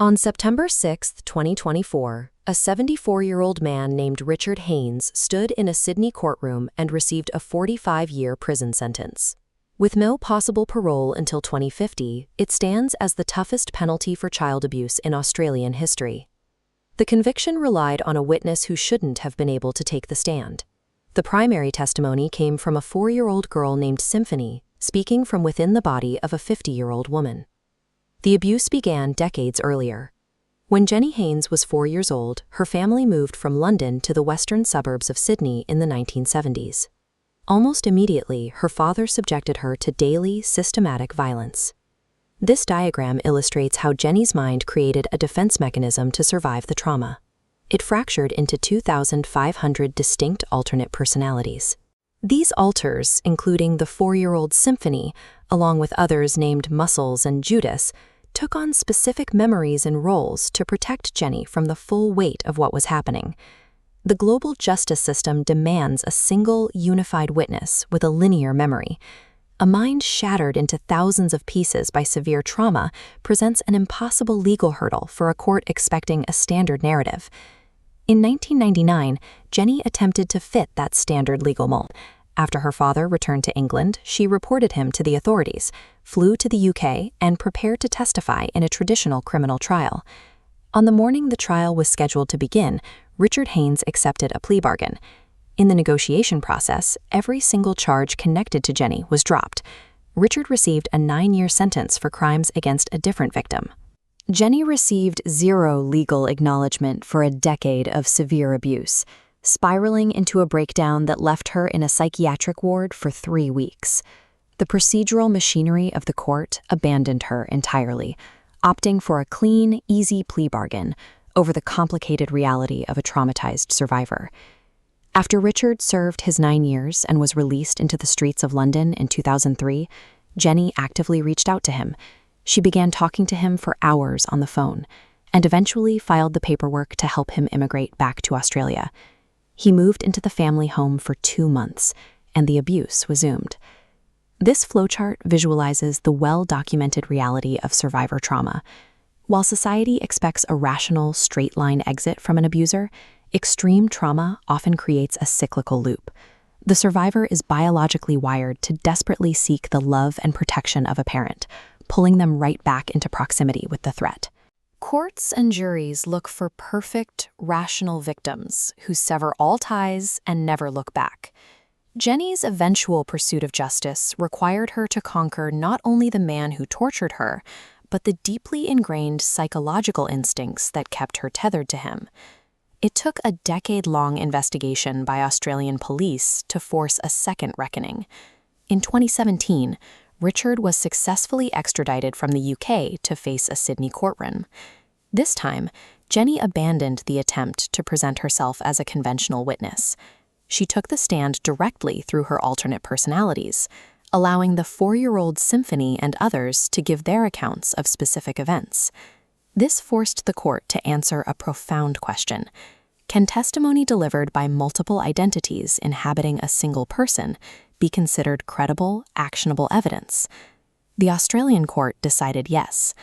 On September 6, 2024, a 74-year-old man named Richard Haynes stood in a Sydney courtroom and received a 45-year prison sentence. With no possible parole until 2050, it stands as the toughest penalty for child abuse in Australian history. The conviction relied on a witness who shouldn't have been able to take the stand. The primary testimony came from a 4-year-old girl named Symphony, speaking from within the body of a 50-year-old woman. The abuse began decades earlier. When Jeni Haynes was 4 years old, her family moved from London to the western suburbs of Sydney in the 1970s. Almost immediately, her father subjected her to daily, systematic violence. This diagram illustrates how Jeni's mind created a defense mechanism to survive the trauma. It fractured into 2,500 distinct alternate personalities. These alters, including the 4-year-old Symphony, along with others named Muscles and Judas, took on specific memories and roles to protect Jeni from the full weight of what was happening. The global justice system demands a single, unified witness with a linear memory. A mind shattered into thousands of pieces by severe trauma presents an impossible legal hurdle for a court expecting a standard narrative. In 1999, Jeni attempted to fit that standard legal mold. After her father returned to England, she reported him to the authorities, flew to the UK, and prepared to testify in a traditional criminal trial. On the morning the trial was scheduled to begin, Richard Haynes accepted a plea bargain. In the negotiation process, every single charge connected to Jeni was dropped. Richard received a 9-year sentence for crimes against a different victim. Jeni received zero legal acknowledgement for a decade of severe abuse, spiraling into a breakdown that left her in a psychiatric ward for 3 weeks. The procedural machinery of the court abandoned her entirely, opting for a clean, easy plea bargain over the complicated reality of a traumatized survivor. After Richard served his 9 years and was released into the streets of London in 2003, Jeni actively reached out to him. She began talking to him for hours on the phone, and eventually filed the paperwork to help him immigrate back to Australia. He moved into the family home for 2 months, and the abuse resumed. This flowchart visualizes the well-documented reality of survivor trauma. While society expects a rational, straight-line exit from an abuser, extreme trauma often creates a cyclical loop. The survivor is biologically wired to desperately seek the love and protection of a parent, pulling them right back into proximity with the threat. Courts and juries look for perfect, rational victims who sever all ties and never look back. Jeni's eventual pursuit of justice required her to conquer not only the man who tortured her, but the deeply ingrained psychological instincts that kept her tethered to him. It took a decade-long investigation by Australian police to force a second reckoning. In 2017, Richard was successfully extradited from the UK to face a Sydney courtroom. This time, Jeni abandoned the attempt to present herself as a conventional witness. She took the stand directly through her alternate personalities, allowing the 4-year-old Symphony and others to give their accounts of specific events. This forced the court to answer a profound question. Can testimony delivered by multiple identities inhabiting a single person be considered credible, actionable evidence? The Australian court decided yes.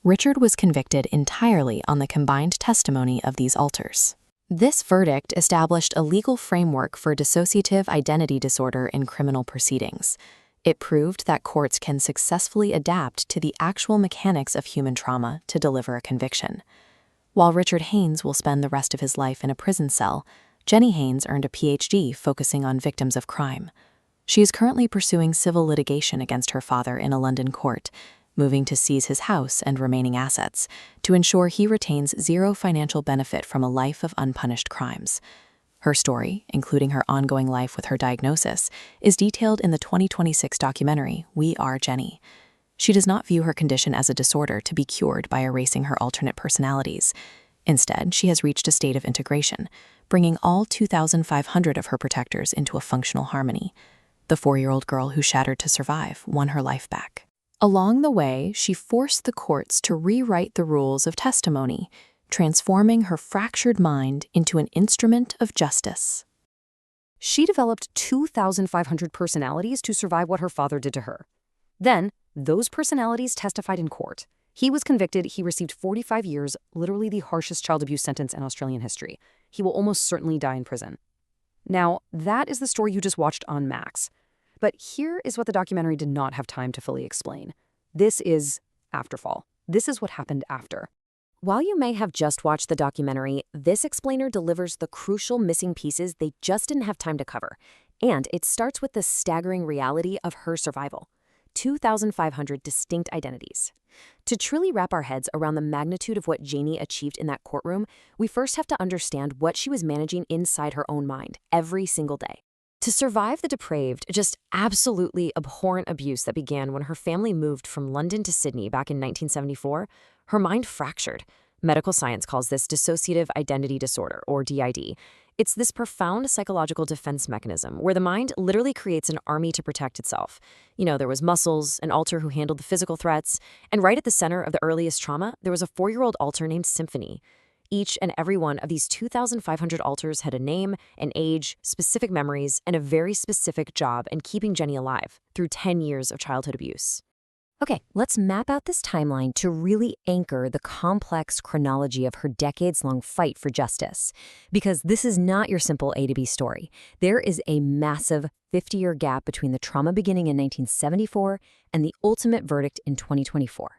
Richard was convicted entirely on the combined testimony of these alters. This verdict established a legal framework for dissociative identity disorder in criminal proceedings. It proved that courts can successfully adapt to the actual mechanics of human trauma to deliver a conviction. While Richard Haynes will spend the rest of his life in a prison cell, Jeni Haynes earned a PhD focusing on victims of crime. She is currently pursuing civil litigation against her father in a London court, moving to seize his house and remaining assets to ensure he retains zero financial benefit from a life of unpunished crimes. Her story, including her ongoing life with her diagnosis, is detailed in the 2026 documentary We Are Jeni. She does not view her condition as a disorder to be cured by erasing her alternate personalities. Instead, she has reached a state of integration, bringing all 2,500 of her protectors into a functional harmony. The 4-year-old girl who shattered to survive won her life back. Along the way, she forced the courts to rewrite the rules of testimony, transforming her fractured mind into an instrument of justice. She developed 2,500 personalities to survive what her father did to her. Then, those personalities testified in court, He was convicted. He received 45 years, literally the harshest child abuse sentence in Australian history. He will almost certainly die in prison. Now, that is the story you just watched on Max. But here is what the documentary did not have time to fully explain. This is AfterFall. This is what happened after. While you may have just watched the documentary, this explainer delivers the crucial missing pieces they just didn't have time to cover. And it starts with the staggering reality of her survival. 2,500 distinct identities. To truly wrap our heads around the magnitude of what Jeni achieved in that courtroom, we first have to understand what she was managing inside her own mind every single day. To survive the depraved, just absolutely abhorrent abuse that began when her family moved from London to Sydney back in 1974, her mind fractured. Medical science calls this dissociative identity disorder, or DID. It's this profound psychological defense mechanism where the mind literally creates an army to protect itself. There was Muscles, an alter who handled the physical threats, and right at the center of the earliest trauma, there was a 4-year-old alter named Symphony. Each and every one of these 2,500 alters had a name, an age, specific memories, and a very specific job in keeping Jeni alive through 10 years of childhood abuse. Okay, let's map out this timeline to really anchor the complex chronology of her decades-long fight for justice. Because this is not your simple A to B story. There is a massive 50-year gap between the trauma beginning in 1974 and the ultimate verdict in 2024.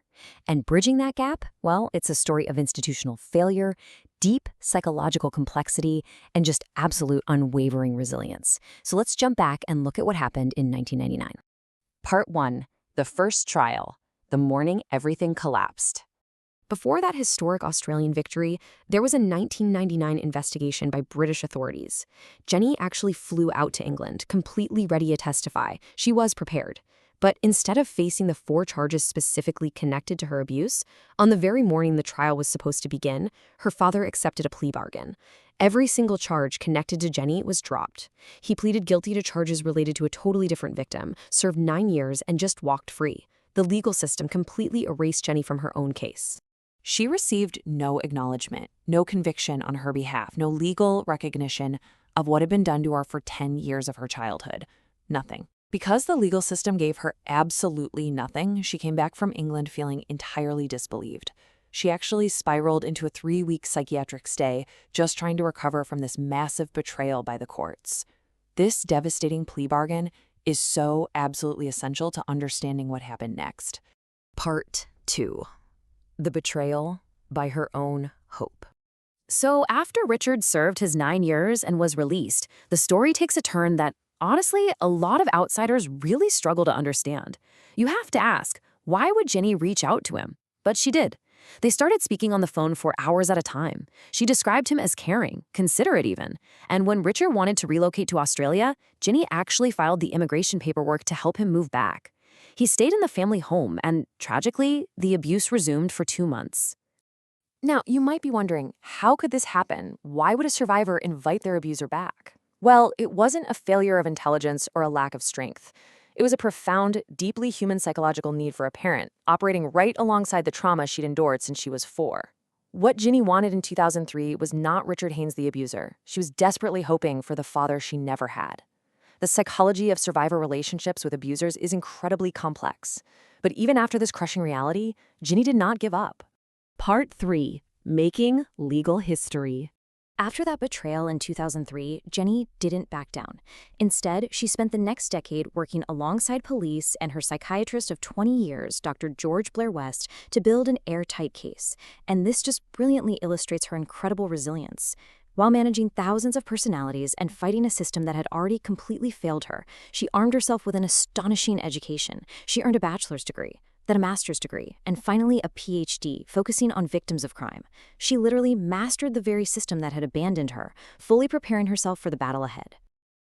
And bridging that gap, well, it's a story of institutional failure, deep psychological complexity, and just absolute unwavering resilience. So let's jump back and look at what happened in 1999. Part 1. The first trial, the morning everything collapsed. Before that historic Australian victory, there was a 1999 investigation by British authorities. Jeni actually flew out to England, completely ready to testify. She was prepared. But instead of facing the 4 charges specifically connected to her abuse, on the very morning the trial was supposed to begin, her father accepted a plea bargain. Every single charge connected to Jeni was dropped. He pleaded guilty to charges related to a totally different victim, served 9 years, and just walked free. The legal system completely erased Jeni from her own case. She received no acknowledgement, no conviction on her behalf, no legal recognition of what had been done to her for 10 years of her childhood. Nothing. Because the legal system gave her absolutely nothing, she came back from England feeling entirely disbelieved. She actually spiraled into a 3-week psychiatric stay, just trying to recover from this massive betrayal by the courts. This devastating plea bargain is so absolutely essential to understanding what happened next. Part 2. The betrayal by her own hope. So after Richard served his 9 years and was released, the story takes a turn that, honestly, a lot of outsiders really struggle to understand. You have to ask, why would Jeni reach out to him? But she did. They started speaking on the phone for hours at a time. She described him as caring, considerate even. And when Richard wanted to relocate to Australia, Jeni actually filed the immigration paperwork to help him move back. He stayed in the family home, and tragically, the abuse resumed for 2 months. Now, you might be wondering, how could this happen? Why would a survivor invite their abuser back? Well, it wasn't a failure of intelligence or a lack of strength. It was a profound, deeply human psychological need for a parent, operating right alongside the trauma she'd endured since she was 4. What Jeni wanted in 2003 was not Richard Haynes the abuser. She was desperately hoping for the father she never had. The psychology of survivor relationships with abusers is incredibly complex. But even after this crushing reality, Jeni did not give up. Part 3. Making legal history. After that betrayal in 2003, Jeni didn't back down. Instead, she spent the next decade working alongside police and her psychiatrist of 20 years, Dr. George Blair West, to build an airtight case. And this just brilliantly illustrates her incredible resilience. While managing thousands of personalities and fighting a system that had already completely failed her, she armed herself with an astonishing education. She earned a bachelor's degree, then a master's degree, and finally a PhD, focusing on victims of crime. She literally mastered the very system that had abandoned her, fully preparing herself for the battle ahead.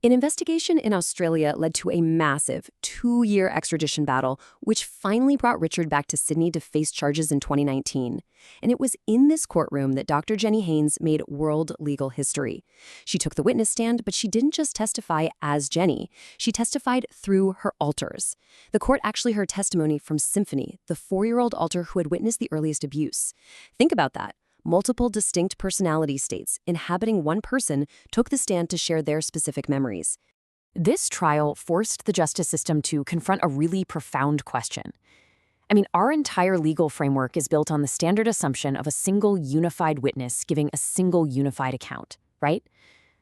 An investigation in Australia led to a massive 2-year extradition battle, which finally brought Richard back to Sydney to face charges in 2019. And it was in this courtroom that Dr. Jeni Haynes made world legal history. She took the witness stand, but she didn't just testify as Jeni. She testified through her alters. The court actually heard testimony from Symphony, the 4-year-old alter who had witnessed the earliest abuse. Think about that. Multiple distinct personality states inhabiting one person took the stand to share their specific memories. This trial forced the justice system to confront a really profound question. I mean, our entire legal framework is built on the standard assumption of a single unified witness giving a single unified account, right?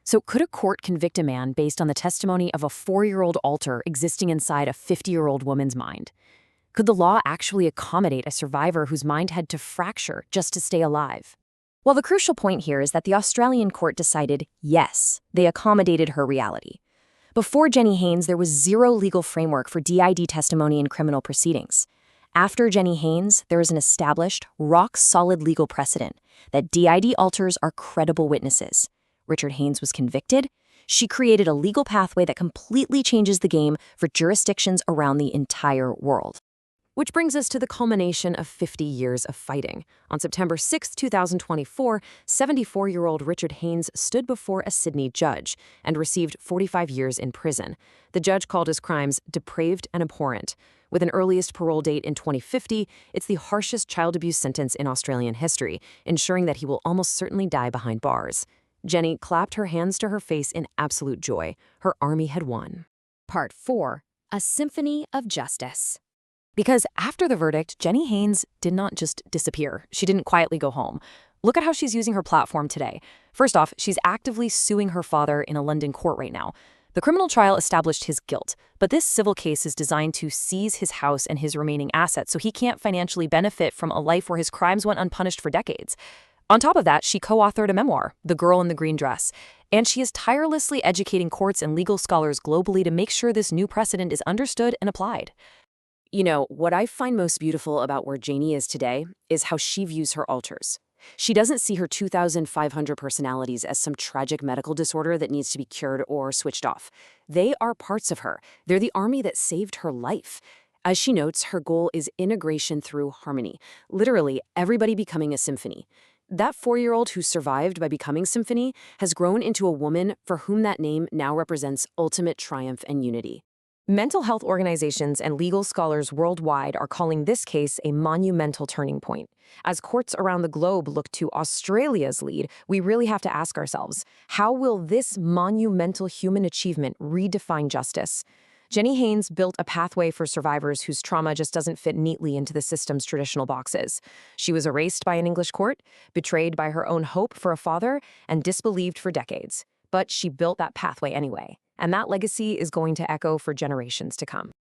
So could a court convict a man based on the testimony of a 4-year-old alter existing inside a 50-year-old woman's mind? Could the law actually accommodate a survivor whose mind had to fracture just to stay alive? Well, the crucial point here is that the Australian court decided yes, they accommodated her reality. Before Jeni Haynes, there was zero legal framework for DID testimony in criminal proceedings. After Jeni Haynes, there is an established, rock-solid legal precedent that DID alters are credible witnesses. Richard Haynes was convicted. She created a legal pathway that completely changes the game for jurisdictions around the entire world. Which brings us to the culmination of 50 years of fighting. On September 6, 2024, 74-year-old Richard Haynes stood before a Sydney judge and received 45 years in prison. The judge called his crimes depraved and abhorrent. With an earliest parole date in 2050, it's the harshest child abuse sentence in Australian history, ensuring that he will almost certainly die behind bars. Jeni clapped her hands to her face in absolute joy. Her army had won. Part 4. A Symphony of Justice. Because after the verdict, Jeni Haynes did not just disappear. She didn't quietly go home. Look at how she's using her platform today. First off, she's actively suing her father in a London court right now. The criminal trial established his guilt, but this civil case is designed to seize his house and his remaining assets so he can't financially benefit from a life where his crimes went unpunished for decades. On top of that, she co-authored a memoir, The Girl in the Green Dress, and she is tirelessly educating courts and legal scholars globally to make sure this new precedent is understood and applied. You know, what I find most beautiful about where Jeni is today is how she views her alters. She doesn't see her 2,500 personalities as some tragic medical disorder that needs to be cured or switched off. They are parts of her. They're the army that saved her life. As she notes, her goal is integration through harmony, literally everybody becoming a symphony. That 4-year-old who survived by becoming Symphony has grown into a woman for whom that name now represents ultimate triumph and unity. Mental health organizations and legal scholars worldwide are calling this case a monumental turning point. As courts around the globe look to Australia's lead, we really have to ask ourselves, how will this monumental human achievement redefine justice? Jeni Haynes built a pathway for survivors whose trauma just doesn't fit neatly into the system's traditional boxes. She was erased by an English court, betrayed by her own hope for a father, and disbelieved for decades. But she built that pathway anyway, and that legacy is going to echo for generations to come.